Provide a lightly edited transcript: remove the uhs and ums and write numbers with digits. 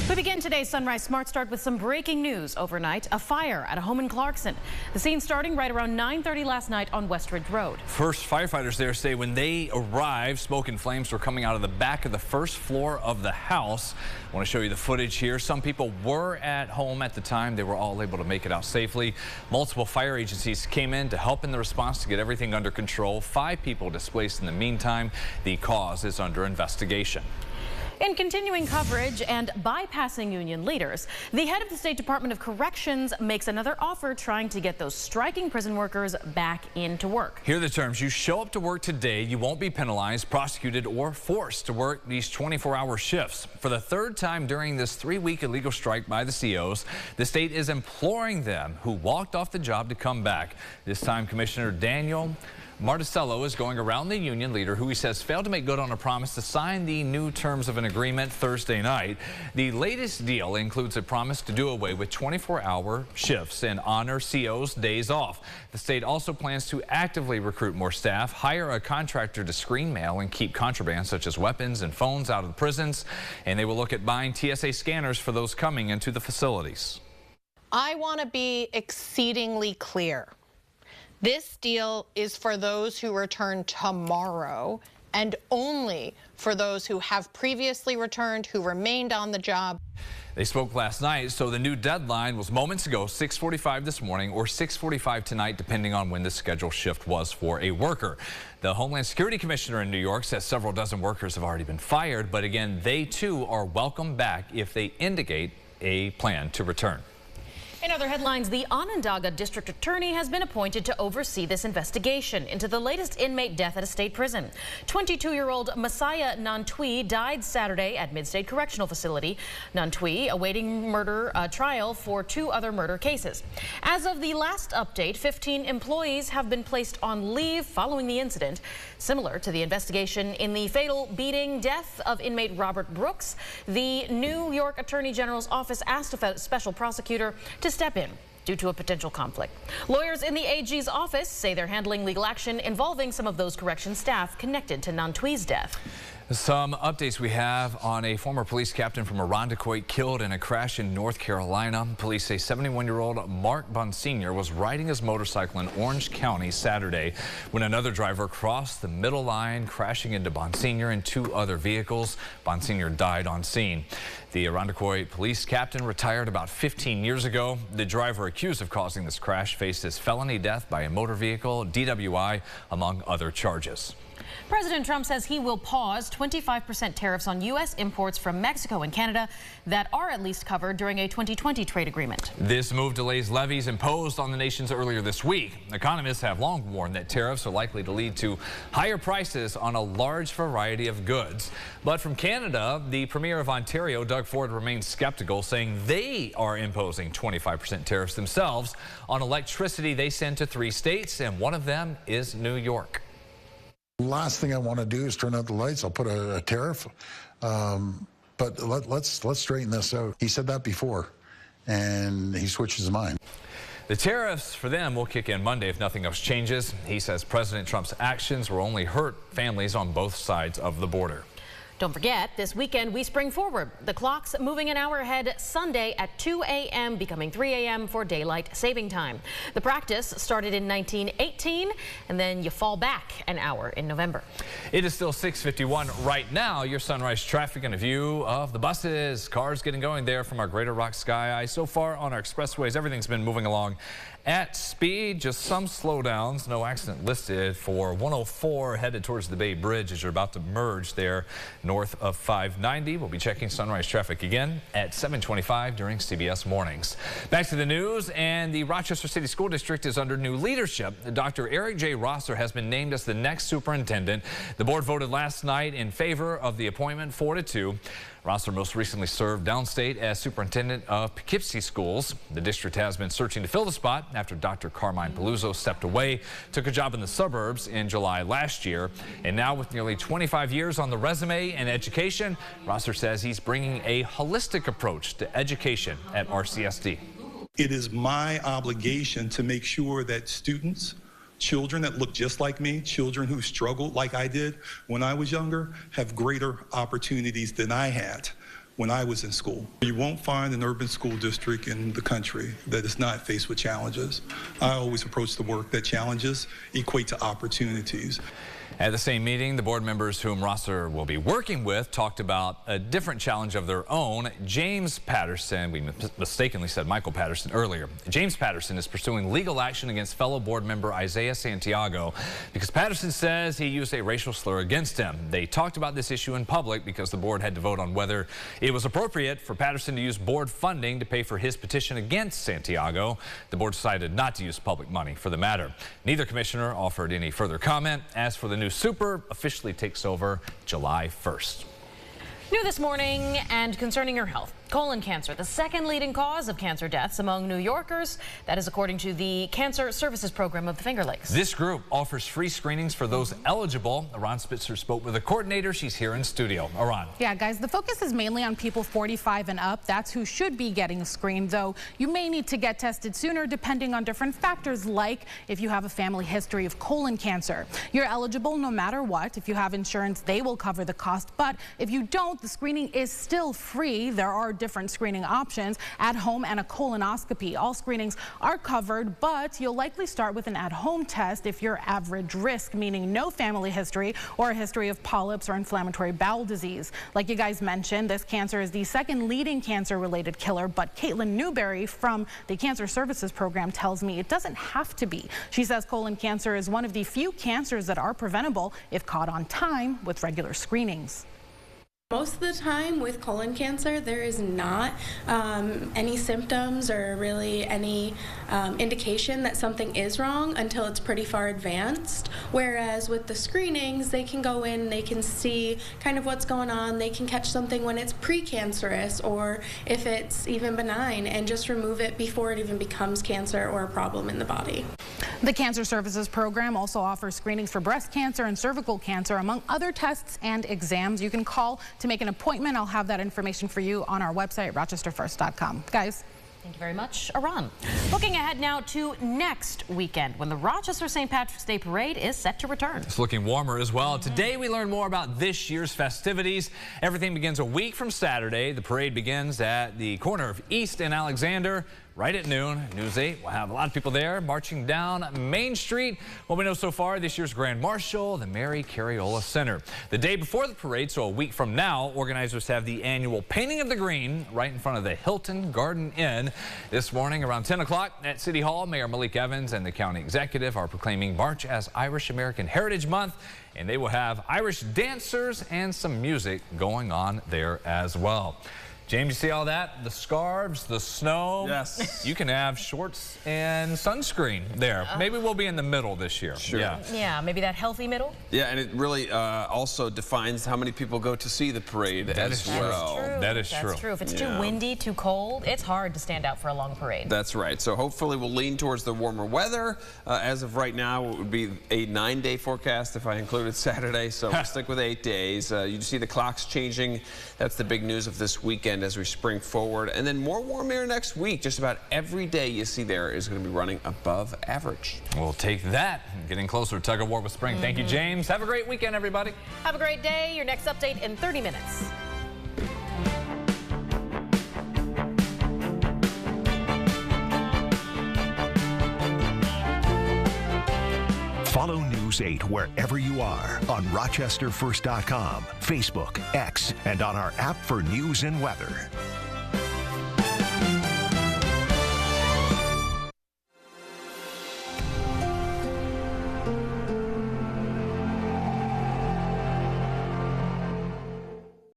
We begin today's Sunrise Smart Start with some breaking news overnight. A fire at a home in Clarkson. The scene starting right around 9:30 last night on Westridge Road. First firefighters there say when they arrived, smoke and flames were coming out of the back of the first floor of the house. I want to show you the footage here. Some people were at home at the time. They were all able to make it out safely. Multiple fire agencies came in to help in the response to get everything under control. 5 people displaced in the meantime. The cause is under investigation. In continuing coverage and bypassing union leaders, the head of the State Department of Corrections makes another offer trying to get those striking prison workers back into work. Here are the terms. You show up to work today, you won't be penalized, prosecuted, or forced to work these 24-hour shifts. For the third time during this 3-week illegal strike by the COs, the state is imploring them who walked off the job to come back. This time, Commissioner Daniel Marticello is going around the union leader who he says failed to make good on a promise to sign the new terms of an agreement Thursday night. The latest deal includes a promise to do away with 24-hour shifts and honor COs' days off. The state also plans to actively recruit more staff, hire a contractor to screen mail and keep contraband such as weapons and phones out of the prisons, and they will look at buying TSA scanners for those coming into the facilities. I want to be exceedingly clear. This deal is for those who return tomorrow and only for those who have previously returned, who remained on the job. They spoke last night, so the new deadline was moments ago, 6:45 this morning or 6:45 tonight, depending on when the scheduled shift was for a worker. The Homeland Security Commissioner in New York says several dozen workers have already been fired, but again, they too are welcome back if they indicate a plan to return. In other headlines, the Onondaga District Attorney has been appointed to oversee this investigation into the latest inmate death at a state prison. 22-year-old Messiah Nantwi died Saturday at Mid-State Correctional Facility. Nantwi awaiting murder trial for 2 other murder cases. As of the last update, 15 employees have been placed on leave following the incident. Similar to the investigation in the fatal beating death of inmate Robert Brooks, the New York Attorney General's office asked a special prosecutor to step in due to a potential conflict. Lawyers in the AG's office say they're handling legal action involving some of those correction staff connected to Nantwi's death. Some updates we have on a former police captain from Irondequoit killed in a crash in North Carolina. Police say 71-year-old Mark Bonsignor was riding his motorcycle in Orange County Saturday when another driver crossed the middle line, crashing into Bonsignor and 2 other vehicles. Bonsignor died on scene. The Irondequoit police captain retired about 15 years ago. The driver accused of causing this crash faces felony death by a motor vehicle, DWI, among other charges. President Trump says he will pause 25% tariffs on U.S. imports from Mexico and Canada that are at least covered during a 2020 trade agreement. This move delays levies imposed on the nations earlier this week. Economists have long warned that tariffs are likely to lead to higher prices on a large variety of goods. But from Canada, the Premier of Ontario, Doug Ford, remains skeptical, saying they are imposing 25% tariffs themselves on electricity they send to 3 states, and one of them is New York. Last thing I want to do is turn out the lights. I'll put a tariff, but let's straighten this out. He said that before, and he switched his mind. The tariffs for them will kick in Monday if nothing else changes. He says President Trump's actions will only hurt families on both sides of the border. Don't forget, this weekend we spring forward. The clock's moving an hour ahead Sunday at 2 a.m., becoming 3 a.m. for daylight saving time. The practice started in 1918, and then you fall back an hour in November. It is still 6:51 right now. Your sunrise traffic and a view of the buses, cars getting going there from our Greater Rock Sky Eye. So far on our expressways, everything's been moving along at speed, just some slowdowns. No accident listed for 104 headed towards the Bay Bridge as you're about to merge there north of 590. We'll be checking sunrise traffic again at 7:25 during CBS Mornings. Back to the news, and the Rochester City School District is under new leadership. Dr. Eric J. Rosser has been named as the next superintendent. The board voted last night in favor of the appointment 4-2. Rosser most recently served downstate as superintendent of Poughkeepsie Schools. The district has been searching to fill the spot after Dr. Carmine Paluzzo stepped away, took a job in the suburbs in July last year. And now with nearly 25 years on the resume in education, Rosser says he's bringing a holistic approach to education at RCSD. It is my obligation to make sure that students, children that look just like me, children who struggled like I did when I was younger, have greater opportunities than I had when I was in school. You won't find an urban school district in the country that is not faced with challenges. I always approach the work that challenges equate to opportunities. At the same meeting, the board members whom Rosser will be working with talked about a different challenge of their own. James Patterson, we mistakenly said Michael Patterson earlier. James Patterson is pursuing legal action against fellow board member Isaiah Santiago because Patterson says he used a racial slur against him. They talked about this issue in public because the board had to vote on whether it was appropriate for Patterson to use board funding to pay for his petition against Santiago. The board decided not to use public money for the matter. Neither commissioner offered any further comment. As for the new super, officially takes over July 1st. New this morning and concerning your health. Colon cancer, the second leading cause of cancer deaths among New Yorkers. That is according to the Cancer Services Program of the Finger Lakes. This group offers free screenings for those eligible. Aran Spitzer spoke with the coordinator. She's here in studio. Aran. Yeah, guys, the focus is mainly on people 45 and up. That's who should be getting screened, though you may need to get tested sooner depending on different factors, like if you have a family history of colon cancer. You're eligible no matter what. If you have insurance, they will cover the cost. But if you don't, the screening is still free. There are different screening options, at home and a colonoscopy. All screenings are covered, but you'll likely start with an at-home test if you're average risk, meaning no family history or a history of polyps or inflammatory bowel disease. Like you guys mentioned, this cancer is the second leading cancer-related killer, but Caitlin Newberry from the Cancer Services Program tells me it doesn't have to be. She says colon cancer is one of the few cancers that are preventable if caught on time with regular screenings. Most of the time with colon cancer, there is not any symptoms or really any indication that something is wrong until it's pretty far advanced. Whereas with the screenings, they can go in, they can see kind of what's going on, they can catch something when it's precancerous or if it's even benign and just remove it before it even becomes cancer or a problem in the body. The Cancer Services Program also offers screenings for breast cancer and cervical cancer, among other tests and exams. You can call to make an appointment. I'll have that information for you on our website, rochesterfirst.com. Guys. Thank you very much, Aran. Looking ahead now to next weekend when the Rochester St. Patrick's Day Parade is set to return. It's looking warmer as well. Today we learn more about this year's festivities. Everything begins a week from Saturday. The parade begins at the corner of East and Alexander right at noon. News 8 will have a lot of people there marching down Main Street. What we know so far, this year's Grand Marshal, the Mary Cariola Center. The day before the parade, so a week from now, organizers have the annual Painting of the Green right in front of the Hilton Garden Inn. This morning around 10 o'clock at City Hall, Mayor Malik Evans and the county executive are proclaiming March as Irish American Heritage Month, and they will have Irish dancers and some music going on there as well. James, you see all that? The scarves, the snow. Yes. You can have shorts and sunscreen there. Maybe we'll be in the middle this year. Sure. Yeah, maybe that healthy middle. Yeah, and it really also defines how many people go to see the parade as well. That is true. That's true. If it's too windy, too cold, it's hard to stand out for a long parade. That's right. So hopefully we'll lean towards the warmer weather. As of right now, it would be a 9-day forecast if I included Saturday. So we'll stick with 8 days. You see the clocks changing. That's the big news of this weekend as we spring forward. And then more warm air next week. Just about every day you see there is going to be running above average. We'll take that. Getting closer. Tug of war with spring. Thank you, James. Have a great weekend, everybody. Have a great day. Your next update in 30 minutes. Follow News 8 wherever you are on rochesterfirst.com, Facebook, X, and on our app for news and weather.